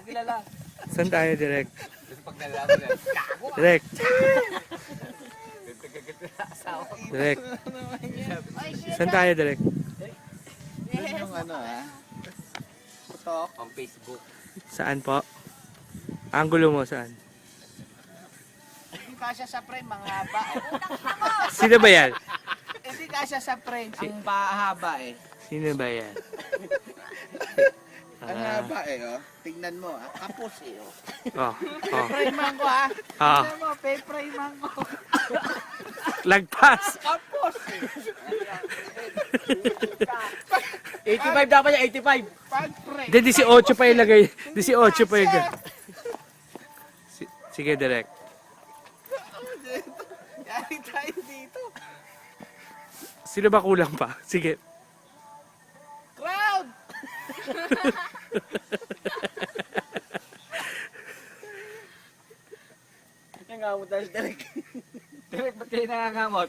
Kilala. Saan tayo, direct? Pag nalaman yan. Direct. Asawa. Direct. Saan tayo, direct? Yun yung ano putok. On Facebook. Saan po? Angulo mo, saan? Hindi kasya sa frame, mga haba. Sino ba yan? Hindi kasya sa frame, ang pahaba eh. Sino ba yan? Ang haba eh, oh. Tingnan mo, kapos eh, oh. Oh, oh. Frame ko ha. Ah. Tingnan mo, frame ko. Lagpas! Kapos eh. 85 dapat niya, 85. Pag frame. Hindi, 18 pa ilagay. 18 pa ilagay. Sige, direct. Yari tayo dito. Sino ba kulang pa? Sige. Crowd! Nangangamot tayo si Derek. Derek, ba't kayo nangangamot?